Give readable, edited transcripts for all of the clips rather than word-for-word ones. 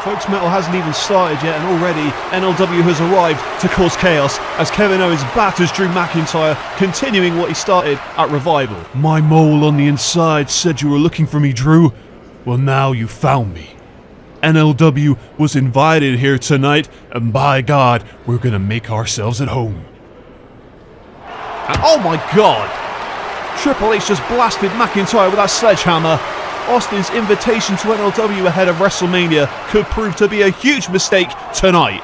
Folks, metal hasn't even started yet, and already NLW has arrived to cause chaos as Kevin Owens batters Drew McIntyre, continuing what he started at Revival. My mole on the inside said you were looking for me, Drew. Well, now you found me. NLW was invited here tonight, and by God, we're gonna make ourselves at home. And oh my God! Triple H just blasted McIntyre with that sledgehammer. Austin's invitation to NLW ahead of WrestleMania could prove to be a huge mistake tonight.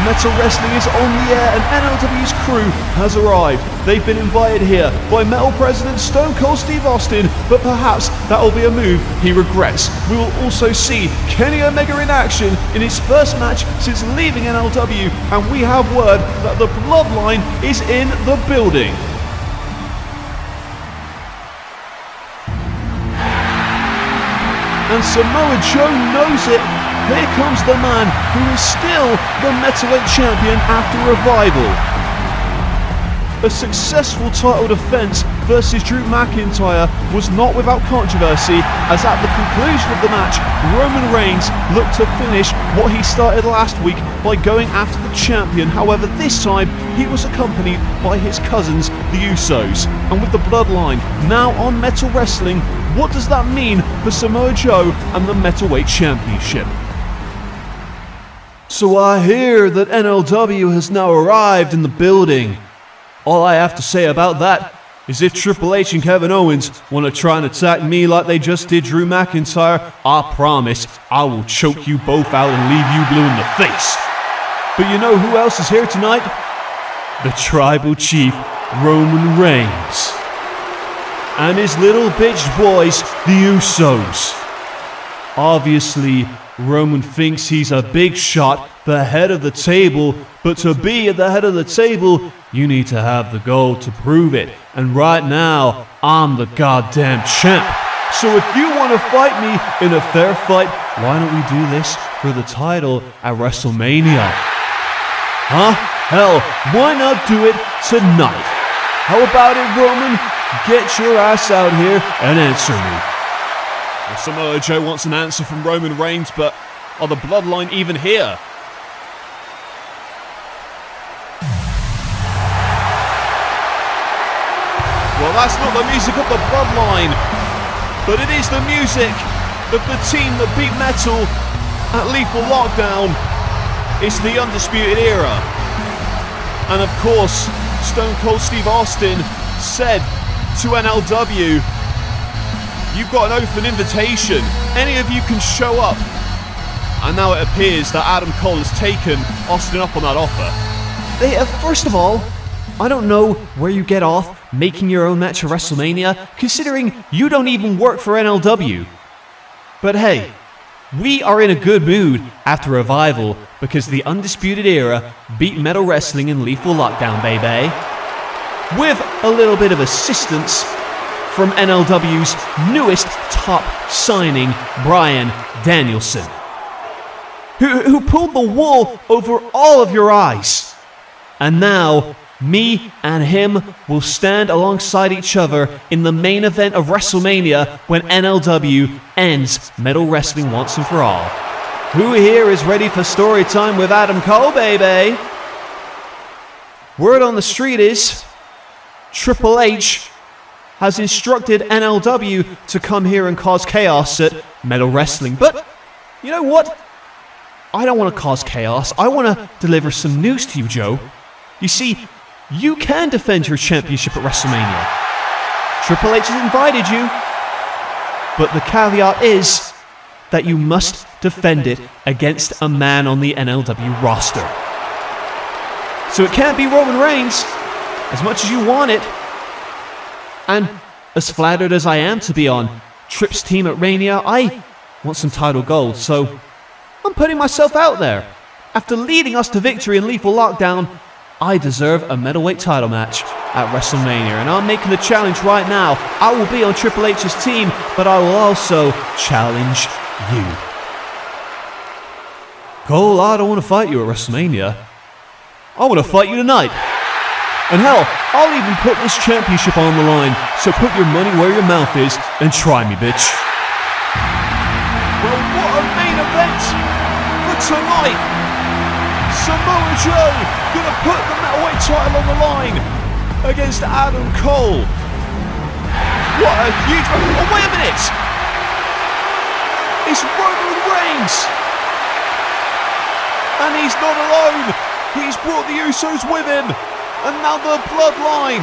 Metal Wrestling is on the air and NLW's crew has arrived. They've been invited here by Metal President Stone Cold Steve Austin, but perhaps that will be a move he regrets. We will also see Kenny Omega in action in his first match since leaving NLW, and we have word that the Bloodline is in the building. And Samoa Joe knows it. Here comes the man who is still the Metalweight Champion after Revival. A successful title defense versus Drew McIntyre was not without controversy, as at the conclusion of the match, Roman Reigns looked to finish what he started last week by going after the champion. However, this time he was accompanied by his cousins, the Usos. And with the Bloodline now on Metal Wrestling, what does that mean for Samoa Joe and the Metalweight Championship? So I hear that NLW has now arrived in the building. All I have to say about that is if Triple H and Kevin Owens want to try and attack me like they just did Drew McIntyre, I promise I will choke you both out and leave you blue in the face. But you know who else is here tonight? The Tribal Chief, Roman Reigns. And his little bitch boys, the Usos. Obviously, Roman thinks he's a big shot, the head of the table, but to be at the head of the table, you need to have the gold to prove it. And right now, I'm the goddamn champ. So if you want to fight me in a fair fight, why don't we do this for the title at WrestleMania? Huh? Hell, why not do it tonight? How about it, Roman? Get your ass out here and answer me. Well, Samoa Joe wants an answer from Roman Reigns, but are the Bloodline even here? Well, that's not the music of the Bloodline, but it is the music of the team that beat Metal at Lethal Lockdown. It's the Undisputed Era. And of course, Stone Cold Steve Austin said to NLW, you've got an open invitation. Any of you can show up. And now it appears that Adam Cole has taken Austin up on that offer. First of all, I don't know where you get off making your own match at WrestleMania, considering you don't even work for NLW. But hey, we are in a good mood after Revival because the Undisputed Era beat Metal Wrestling in Lethal Lockdown, baby. With a little bit of assistance from NLW's newest top signing, Bryan Danielson, who pulled the wool over all of your eyes. And now, me and him will stand alongside each other in the main event of WrestleMania when NLW ends Metal Wrestling once and for all. Who here is ready for story time with Adam Cole, baby? Word on the street is Triple H has instructed NLW to come here and cause chaos at Metal Wrestling. But, you know what? I don't want to cause chaos. I want to deliver some news to you, Joe. You see, you can defend your championship at WrestleMania. Triple H has invited you. But the caveat is that you must defend it against a man on the NLW roster. So it can't be Roman Reigns, as much as you want it. And as flattered as I am to be on Tripp's team at Mania, I want some title gold, so I'm putting myself out there. After leading us to victory in Lethal Lockdown, I deserve a middleweight title match at WrestleMania, and I'm making the challenge right now. I will be on Triple H's team, but I will also challenge you. Cole, I don't want to fight you at WrestleMania. I want to fight you tonight. And hell, I'll even put this championship on the line, so put your money where your mouth is and try me, bitch. Well, what a main event for tonight. Samoa Joe gonna put the middleweight title on the line against Adam Cole. What a huge... Oh, wait a minute! It's Roman Reigns! And he's not alone! He's brought the Usos with him! And now the Bloodline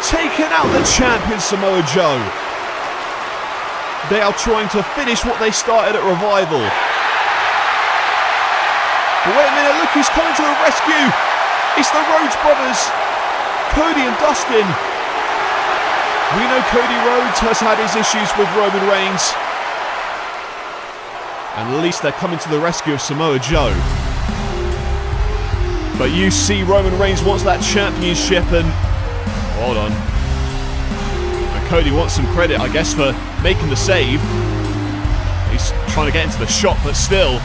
taking out the champion Samoa Joe. They are trying to finish what they started at Revival. But wait a minute, look who's coming to the rescue! It's the Rhodes brothers, Cody and Dustin. We know Cody Rhodes has had his issues with Roman Reigns. And at least they're coming to the rescue of Samoa Joe. But you see Roman Reigns wants that championship and... Hold on. And Cody wants some credit, I guess, for making the save. He's trying to get into the shot, but still...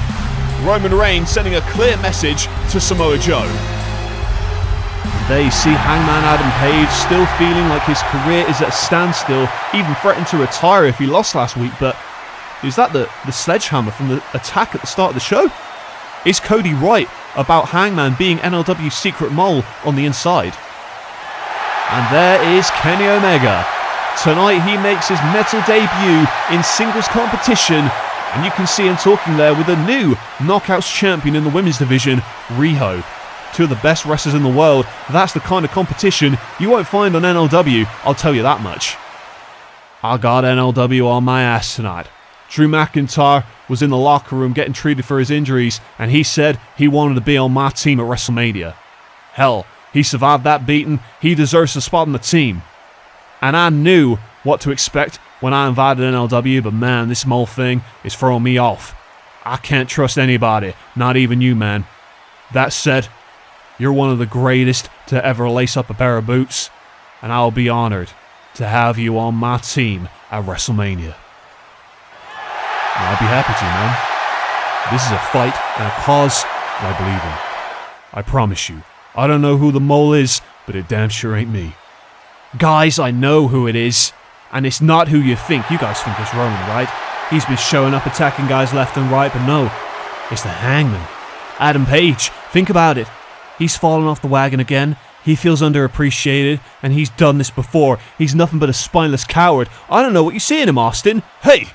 Roman Reigns sending a clear message to Samoa Joe. There you see Hangman Adam Page still feeling like his career is at a standstill, even threatened to retire if he lost last week, but is that the sledgehammer from the attack at the start of the show? Is Cody right about Hangman being NLW's secret mole on the inside? And there is Kenny Omega. Tonight he makes his metal debut in singles competition, and you can see him talking there with a new Knockouts champion in the women's division, Riho. Two of the best wrestlers in the world. That's the kind of competition you won't find on NLW, I'll tell you that much. I got NLW on my ass tonight. Drew McIntyre was in the locker room getting treated for his injuries, and he said he wanted to be on my team at WrestleMania. Hell, he survived that beating, he deserves a spot on the team. And I knew what to expect when I invited NLW, but man, this mole thing is throwing me off. I can't trust anybody, not even you, man. That said, you're one of the greatest to ever lace up a pair of boots, and I'll be honored to have you on my team at WrestleMania. And I'll be happy to, man. This is a fight and a cause that I believe in. I promise you. I don't know who the mole is, but it damn sure ain't me. Guys, I know who it is. And it's not who you think. You guys think it's Roman, right? He's been showing up attacking guys left and right, but no. It's the Hangman. Adam Page. Think about it. He's fallen off the wagon again. He feels underappreciated, and he's done this before. He's nothing but a spineless coward. I don't know what you see in him, Austin. Hey!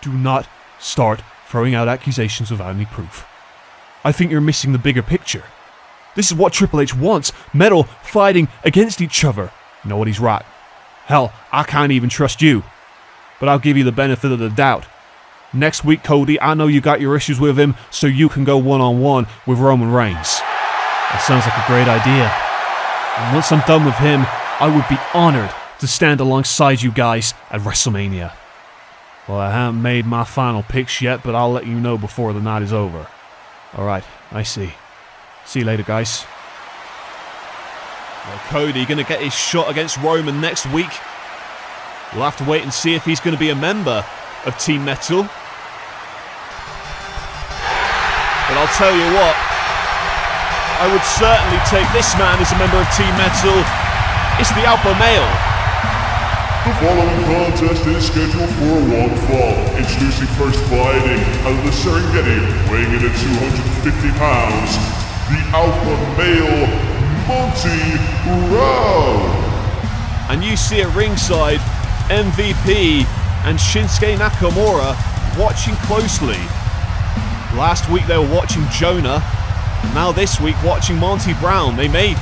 Do not start throwing out accusations without any proof. I think you're missing the bigger picture. This is what Triple H wants. Metal fighting against each other. You know what, he's right. Hell, I can't even trust you. But I'll give you the benefit of the doubt. Next week, Cody, I know you got your issues with him, so you can go one-on-one with Roman Reigns. That sounds like a great idea. And once I'm done with him, I would be honored to stand alongside you guys at WrestleMania. Well, I haven't made my final picks yet, but I'll let you know before the night is over. Alright, I see. See you later, guys. Well, Cody going to get his shot against Roman next week. We'll have to wait and see if he's going to be a member of Team Metal. But I'll tell you what, I would certainly take this man as a member of Team Metal. It's the Alpha Male. The following contest is scheduled for one fall. Introducing first fighting out of the Serengeti, weighing in at 250 pounds, the Alpha Male, Monty Brown. And you see at ringside, MVP and Shinsuke Nakamura watching closely. Last week they were watching Jonah, and now this week watching Monty Brown. They may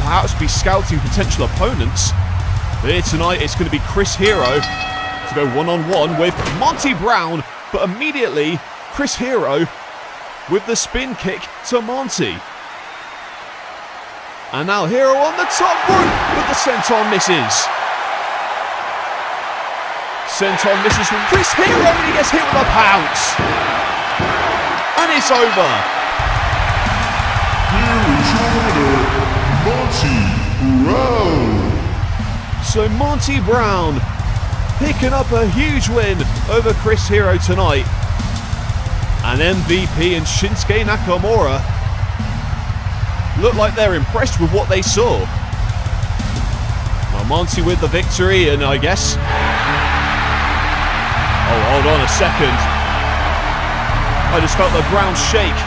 perhaps be scouting potential opponents, but here tonight it's going to be Chris Hero to go one-on-one with Monty Brown, but immediately Chris Hero with the spin kick to Monty. And now Hero on the top rope, but the senton misses. Senton misses from Chris Hero, and he gets hit with a pounce. And it's over. Here is your winner, Monty Brown. So Monty Brown picking up a huge win over Chris Hero tonight. And MVP and Shinsuke Nakamura look like they're impressed with what they saw. Well, Monty with the victory, and I guess... Oh, hold on a second. I just felt the ground shake.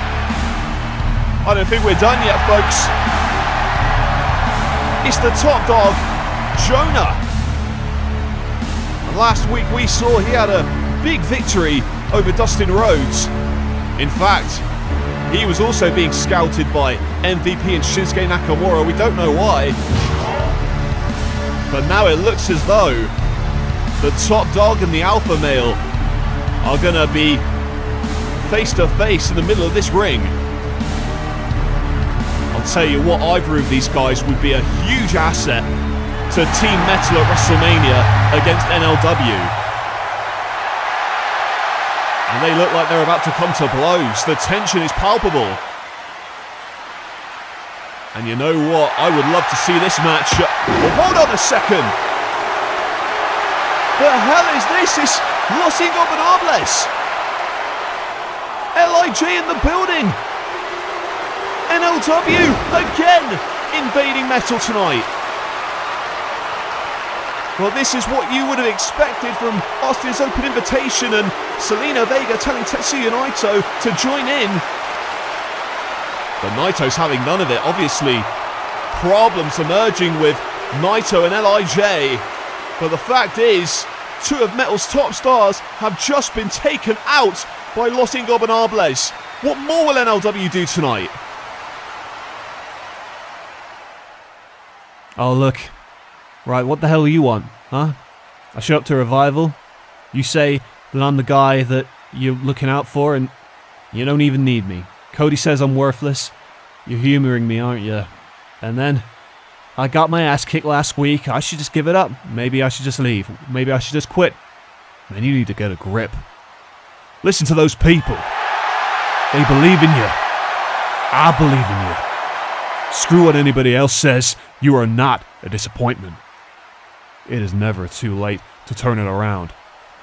I don't think we're done yet, folks. It's the top dog, Jonah. And last week we saw he had a big victory over Dustin Rhodes. In fact, he was also being scouted by MVP and Shinsuke Nakamura. We don't know why. But now it looks as though the top dog and the alpha male are going to be face to face in the middle of this ring. I'll tell you what, either of these guys would be a huge asset to Team Metal at WrestleMania against NLW. And they look like they're about to come to blows. The tension is palpable. And you know what? I would love to see this match. Oh, hold on a second. The hell is this? It's Los Ingobernables. LIJ in the building. NLW again invading Metal tonight. Well, this is what you would have expected from Austin's open invitation and Selena Vega telling Tetsuya Naito to join in. But Naito's having none of it. Obviously, problems emerging with Naito and LIJ. But the fact is, two of Metal's top stars have just been taken out by Los Ingobernables. What more will NLW do tonight? Oh, look. Right, what the hell do you want, huh? I show up to Revival, you say that I'm the guy that you're looking out for, and you don't even need me. Cody says I'm worthless. You're humouring me, aren't you? And then, I got my ass kicked last week. I should just give it up. Maybe I should just leave. Maybe I should just quit. Man, you need to get a grip. Listen to those people. They believe in you. I believe in you. Screw what anybody else says. You are not a disappointment. It is never too late to turn it around.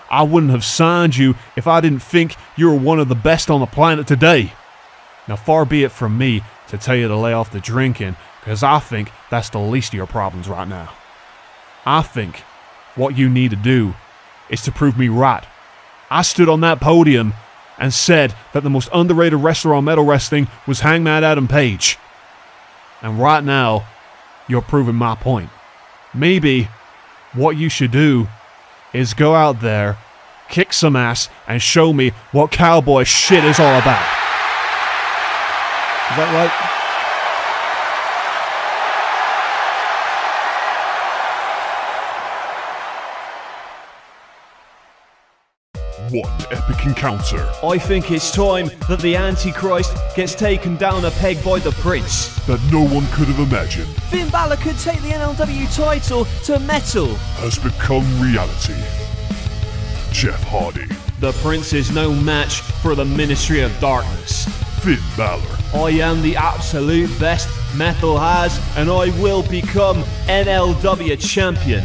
I wouldn't have signed you if I didn't think you were one of the best on the planet today. Now, far be it from me to tell you to lay off the drinking, because I think that's the least of your problems right now. I think what you need to do is to prove me right. I stood on that podium and said that the most underrated wrestler on Metal Wrestling was Hangman Adam Page. And right now, you're proving my point. Maybe what you should do is go out there, kick some ass, and show me what cowboy shit is all about. Is that right? One epic encounter I think it's time that the Antichrist gets taken down a peg by the Prince. that no one could have imagined Finn Balor could take the NLW title to Metal. has become reality. Jeff Hardy, The Prince is no match for the Ministry of Darkness. Finn Balor, I am the absolute best Metal has, and I will become NLW champion.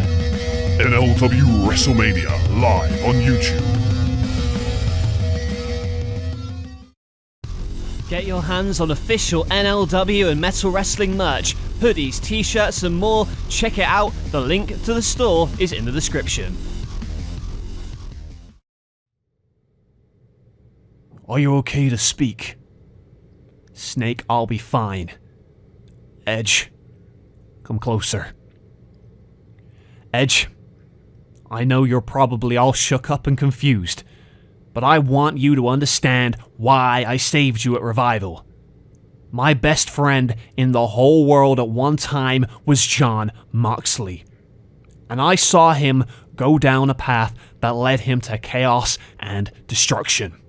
NLW WrestleMania live on YouTube. Get your hands on official NLW and Metal Wrestling merch, hoodies, t-shirts and more. Check it out. The link to the store is in the description. Are you okay to speak? Snake, I'll be fine. Edge, come closer. Edge, I know you're probably all shook up and confused, but I want you to understand why I saved you at Revival. My best friend in the whole world at one time was Jon Moxley, and I saw him go down a path that led him to chaos and destruction.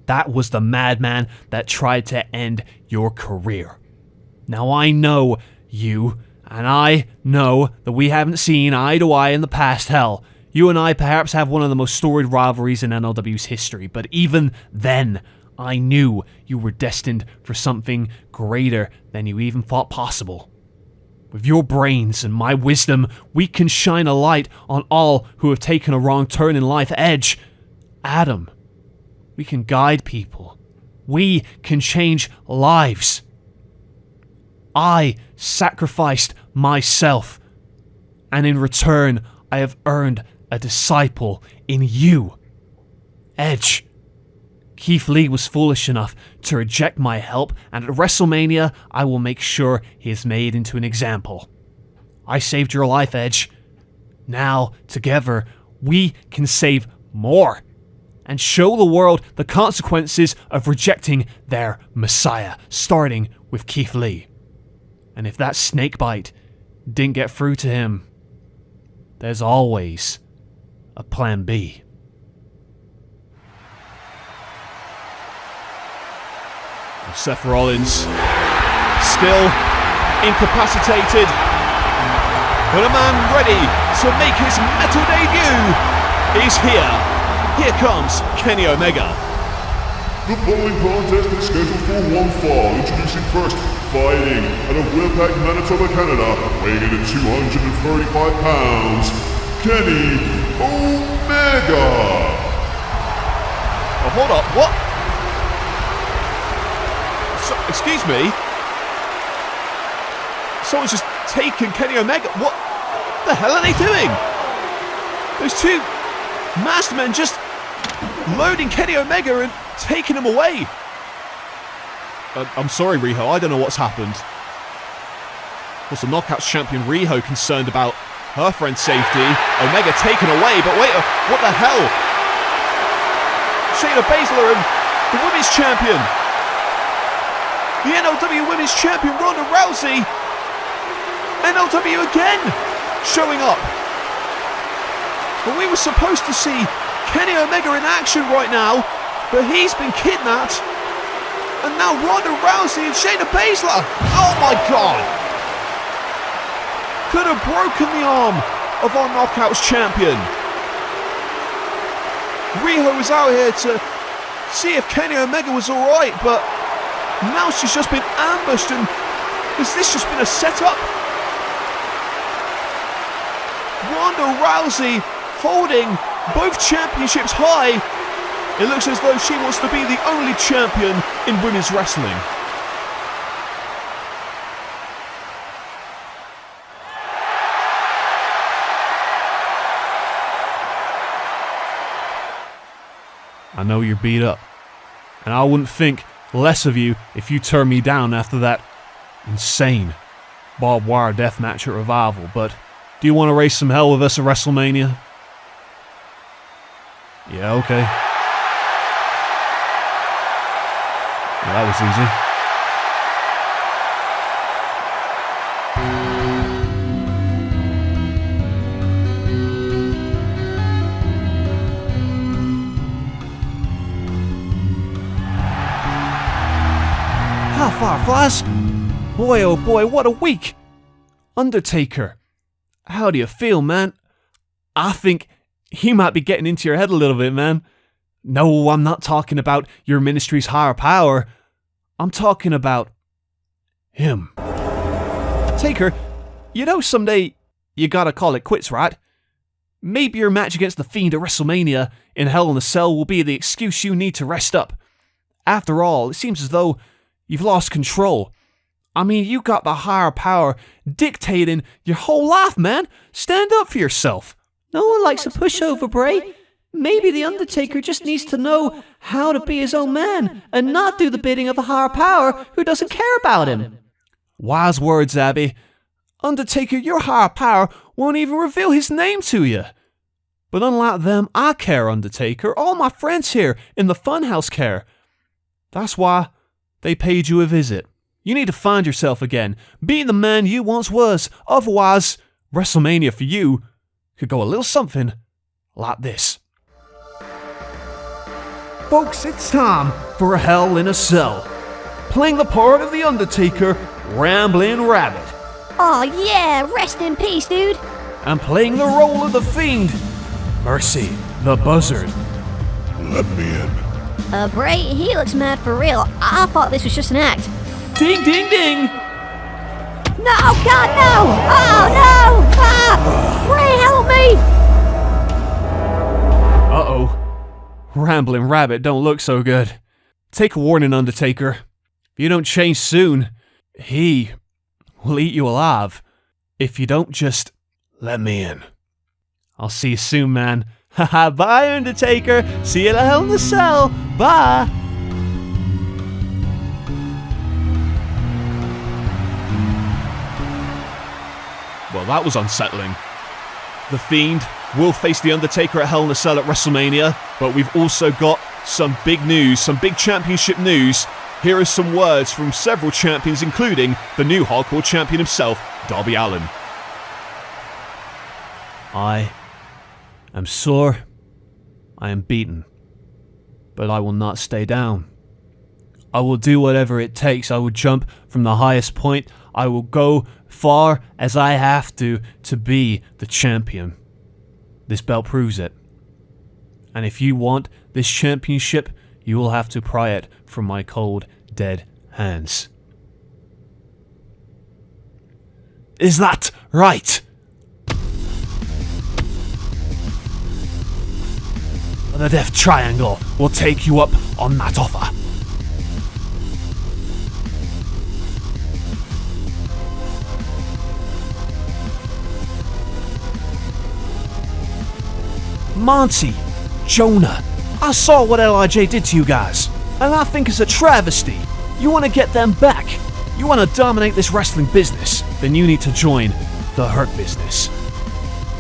That was the madman that tried to end your career. Now I know you, and I know that we haven't seen eye to eye in the past. Hell, you and I perhaps have one of the most storied rivalries in NLW's history, but even then, I knew you were destined for something greater than you even thought possible. With your brains and my wisdom, we can shine a light on all who have taken a wrong turn in life. Edge, Adam, we can guide people. We can change lives. I sacrificed myself, and in return, I have earned a disciple in you. Edge, Keith Lee was foolish enough to reject my help, and at WrestleMania, I will make sure he is made into an example. I saved your life, Edge. Now, together, we can save more and show the world the consequences of rejecting their Messiah, starting with Keith Lee. And if that snake bite didn't get through to him, there's always a plan B. Seth Rollins, still incapacitated, but a man ready to make his metal debut is here. Here comes Kenny Omega. The following contest is scheduled for one fall. Introducing first, fighting out of Winnipeg, Manitoba, Canada, weighing in at 235 pounds, Kenny Omega. Oh, hold up, what? Excuse me? Someone's just taken Kenny Omega. What the hell are they doing? Those two masked men just loading Kenny Omega and taking him away. I'm sorry, Riho. I don't know what's happened. Was the Knockouts champion Riho concerned about her friend's safety? Omega taken away, but wait, what the hell? Shayna Baszler and the women's champion. The NLW Women's Champion Ronda Rousey. NLW again showing up. But we were supposed to see Kenny Omega in action right now, but he's been kidnapped. And now Ronda Rousey and Shayna Baszler. Oh my god. Could have broken the arm of our Knockouts champion. Riho was out here to see if Kenny Omega was alright, but now she's just been ambushed, and has this just been a setup? Ronda Rousey holding both championships high. It looks as though she wants to be the only champion in women's wrestling. I know you're beat up, and I wouldn't think less of you if you turn me down after that insane barbed wire death match at Revival, but do you want to raise some hell with us at WrestleMania? Yeah, okay. Well, that was easy. Fireflies? Boy, oh boy, what a week! Undertaker, how do you feel, man? I think he might be getting into your head a little bit, man. No, I'm not talking about your ministry's higher power. I'm talking about him. Taker, you know someday you gotta call it quits, right? Maybe your match against the Fiend at WrestleMania in Hell in a Cell will be the excuse you need to rest up. After all, it seems as though you've lost control. I mean, you got the higher power dictating your whole life, man. Stand up for yourself. No one likes a pushover, Bray. Maybe the Undertaker just needs to know how to be his own man and not do the bidding of a higher power who doesn't care about him. Wise words, Abby. Undertaker, your higher power won't even reveal his name to you. But unlike them, I care, Undertaker. All my friends here in the funhouse care. That's why they paid you a visit. You need to find yourself again. Be the man you once was. Otherwise, WrestleMania for you could go a little something like this. Folks, it's time for Hell in a Cell. Playing the part of The Undertaker, Ramblin' Rabbit. Aw, yeah, rest in peace, dude. And playing the role of the Fiend, Mercy, the Buzzard. Let me in. Bray, he looks mad for real. I thought this was just an act. Ding, ding, ding! No, God, no! Oh, no! Ah! Bray, help me! Uh-oh. Ramblin' Rabbit don't look so good. Take a warning, Undertaker. If you don't change soon, he will eat you alive. If you don't just let me in. I'll see you soon, man. Haha, bye, Undertaker. See you at Hell in a Cell. Bye. Well, that was unsettling. The Fiend will face The Undertaker at Hell in a Cell at WrestleMania, but we've also got some big news, some big championship news. Here are some words from several champions, including the new hardcore champion himself, Darby Allin. I am sore, I am beaten, but I will not stay down. I will do whatever it takes. I will jump from the highest point. I will go far as I have to be the champion. This belt proves it. And if you want this championship, you will have to pry it from my cold, dead hands. Is that right? The Death Triangle will take you up on that offer. Monty, Jonah, I saw what LIJ did to you guys, and I think it's a travesty. You want to get them back. You want to dominate this wrestling business, then you need to join the Hurt Business.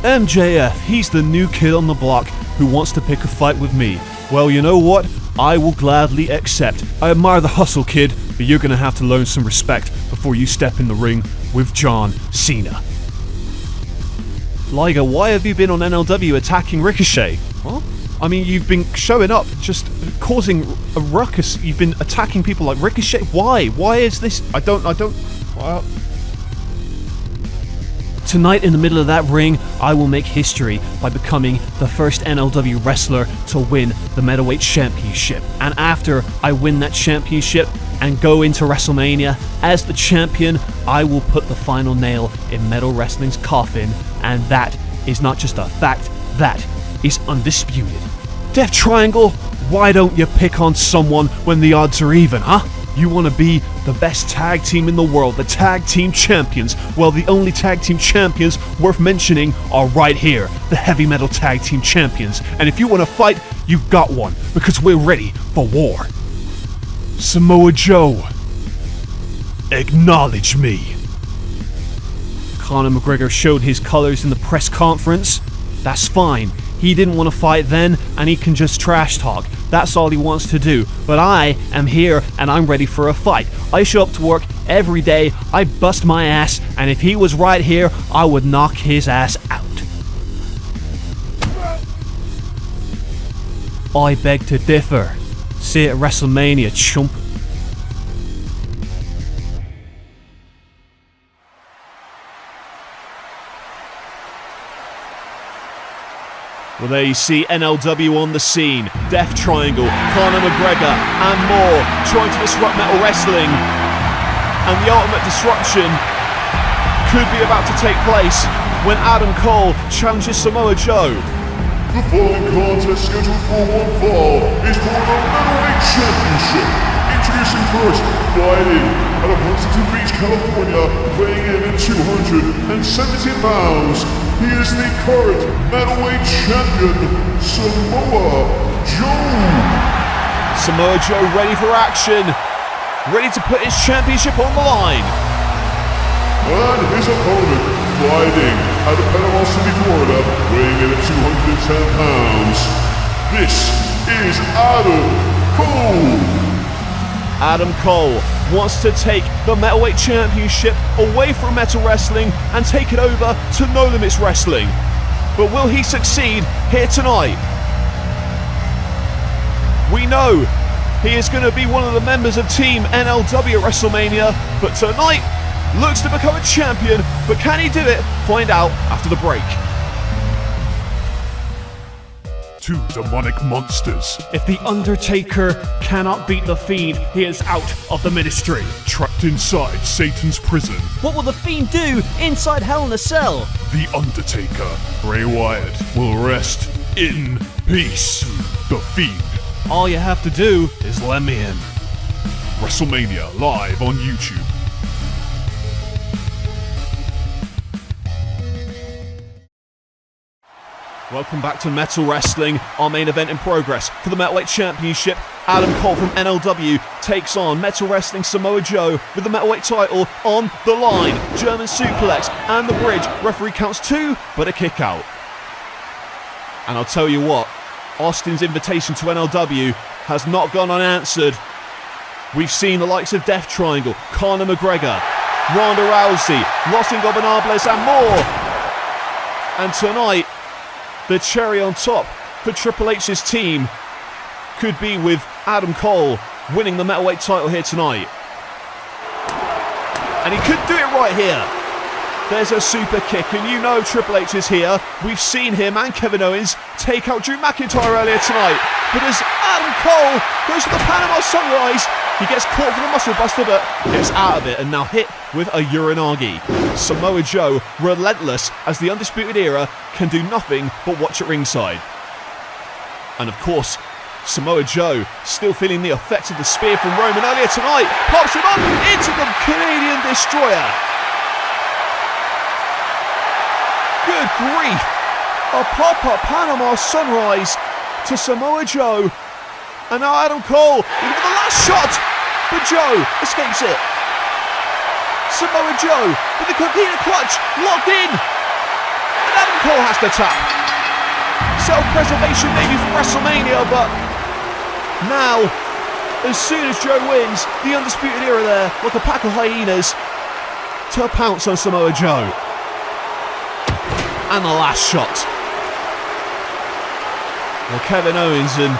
MJF, he's the new kid on the block who wants to pick a fight with me. Well, you know what? I will gladly accept. I admire the hustle, kid, but you're going to have to learn some respect before you step in the ring with John Cena. Liger, why have you been on NLW attacking Ricochet? Well, I mean, you've been showing up, just causing a ruckus. You've been attacking people like Ricochet. Why? Why is this? I don't. Well. Tonight, in the middle of that ring, I will make history by becoming the first NLW wrestler to win the Middleweight Championship. And after I win that championship and go into WrestleMania as the champion, I will put the final nail in Metal Wrestling's coffin. And that is not just a fact, that is undisputed. Death Triangle, why don't you pick on someone when the odds are even, huh? You want to be the best tag team in the world, the tag team champions. Well, the only tag team champions worth mentioning are right here, the heavy metal tag team champions. And if you want to fight, you've got one, because we're ready for war. Samoa Joe, acknowledge me. Conor McGregor showed his colors in the press conference. That's fine. He didn't want to fight then, and he can just trash talk. That's all he wants to do. But I am here, and I'm ready for a fight. I show up to work every day, I bust my ass, and if he was right here, I would knock his ass out. I beg to differ. See you at WrestleMania, chump. Well, there you see NLW on the scene. Death Triangle, Conor McGregor, and more trying to disrupt metal wrestling. And the ultimate disruption could be about to take place when Adam Cole challenges Samoa Joe. The following contest scheduled for one fall is for the Middleweight Championship. Introducing first, fighting out of Huntington Beach, California, weighing in at 270 pounds. He is the current Middleweight Champion, Samoa Joe. Samoa Joe ready for action. Ready to put his championship on the line. And his opponent, fighting out of Panama City, Florida, weighing in at 210 pounds. This is Adam Cole. Adam Cole wants to take the Metalweight Championship away from Metal Wrestling and take it over to No Limits Wrestling. But will he succeed here tonight? We know he is going to be one of the members of Team NLW at WrestleMania, but tonight looks to become a champion. But can he do it? Find out after the break. Two demonic monsters. If the Undertaker cannot beat the Fiend, he is out of the ministry. Trapped inside Satan's prison. What will the Fiend do inside Hell in a Cell? The Undertaker, Bray Wyatt, will rest in peace. The Fiend. All you have to do is let me in. WrestleMania live on YouTube. Welcome back to Metal Wrestling, our main event in progress. For the Metalweight Championship, Adam Cole from NLW takes on Metal Wrestling Samoa Joe with the Metalweight title on the line. German suplex and the bridge. Referee counts 2, but a kick out. And I'll tell you what, Austin's invitation to NLW has not gone unanswered. We've seen the likes of Death Triangle, Conor McGregor, Ronda Rousey, Los Ingobernables and more. And tonight, the cherry on top for Triple H's team could be with Adam Cole winning the Metalweight title here tonight. And he could do it right here. There's a super kick, and you know Triple H is here. We've seen him and Kevin Owens take out Drew McIntyre earlier tonight. But as Adam Cole goes for the Panama Sunrise, he gets caught for the muscle buster, but gets out of it and now hit with a Uranagi. Samoa Joe, relentless as the Undisputed Era, can do nothing but watch at ringside. And of course, Samoa Joe still feeling the effects of the spear from Roman earlier tonight. Pops him up into the Canadian Destroyer. Good grief! A pop-up Panama Sunrise to Samoa Joe. And now Adam Cole looking for the last shot, but Joe escapes it. Samoa Joe with the coquina clutch locked in. And Adam Cole has to tap. Self-preservation maybe for WrestleMania, but now, as soon as Joe wins, the Undisputed Era there, like a pack of hyenas, to pounce on Samoa Joe. And the last shot. Well, Kevin Owens and...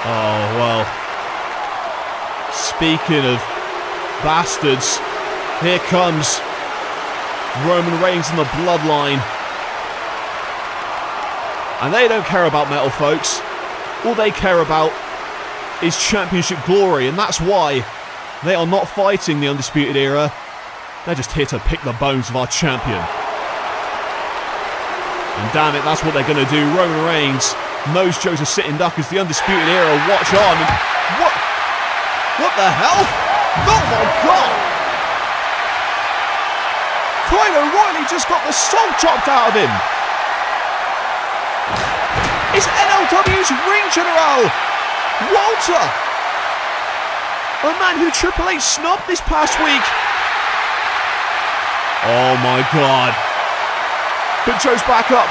oh, well. Speaking of bastards, here comes Roman Reigns and the Bloodline. And they don't care about metal, folks. All they care about is championship glory, and that's why they are not fighting the Undisputed Era. They're just here to pick the bones of our champion. And damn it, that's what they're going to do. Roman Reigns knows Joe's a sitting duck as the Undisputed Era watch on. And what the hell? Oh my god! Kyle O'Reilly just got the soul chopped out of him. It's NLW's ring general, Walter. A man who Triple H snubbed this past week. Oh my god. But Joe's back up.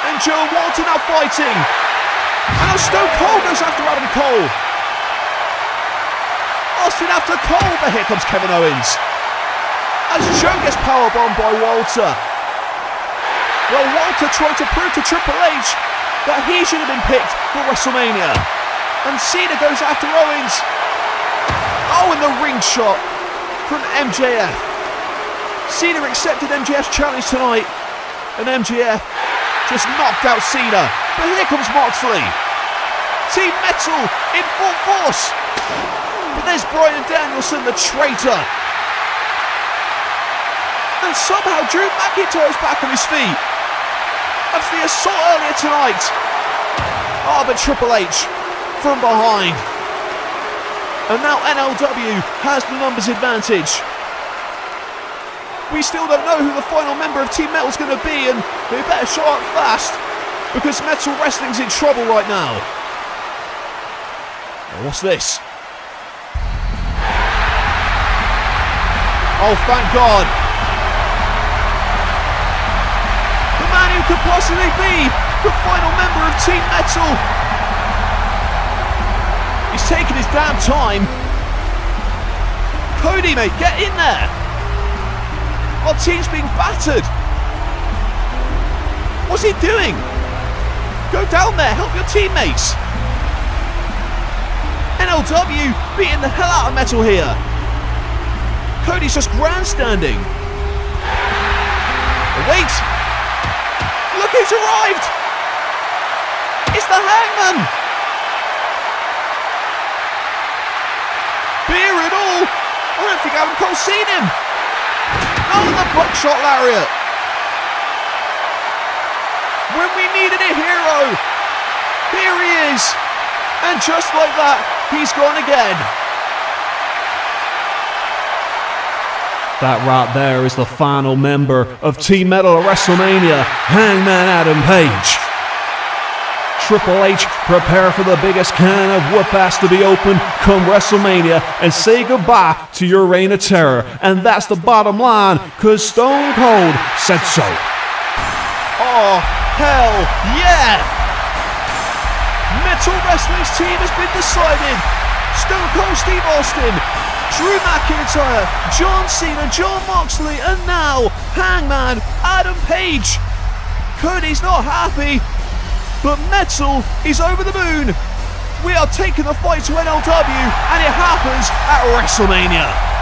And Joe and Walter now fighting. And now Stone Cold goes after Adam Cole. Austin after Cole, but here comes Kevin Owens. As Joe gets powerbombed by Walter. Well, Walter tried to prove to Triple H that he should have been picked for WrestleMania. And Cena goes after Owens. Oh, and the ring shot from MJF. Cena accepted MJF's challenge tonight. And MJF just knocked out Cena. But here comes Moxley. Team Metal in full force. But there's Bryan Danielson, the traitor. And somehow Drew McIntyre's back on his feet. After the assault earlier tonight. Oh, but Triple H from behind. And now NLW has the numbers advantage. We still don't know who the final member of Team Metal's going to be, and they better show up fast, because Metal Wrestling's in trouble right now. Oh, what's this? Oh, thank God. The man who could possibly be the final member of Team Metal. He's taking his damn time. Cody, mate, get in there. Our team's being battered. What's he doing? Go down there, help your teammates. NLW beating the hell out of Metal here. Cody's just grandstanding. Wait! Look who's arrived! It's the Hangman! Beer and all! I don't think Adam Cole's seen him! Oh, the buckshot lariat! When we needed a hero, here he is! And just like that, he's gone again. That right there is the final member of Team Metal at WrestleMania, Hangman Adam Page. Triple H, prepare for the biggest can of whoop-ass to be opened come WrestleMania and say goodbye to your reign of terror. And that's the bottom line, cause Stone Cold said so. Oh, hell yeah! Metal Wrestling's team has been decided. Stone Cold Steve Austin, Drew McIntyre, John Cena, Jon Moxley, and now Hangman Adam Page. Cody's not happy, but Metal is over the moon. We are taking the fight to NLW, and it happens at WrestleMania.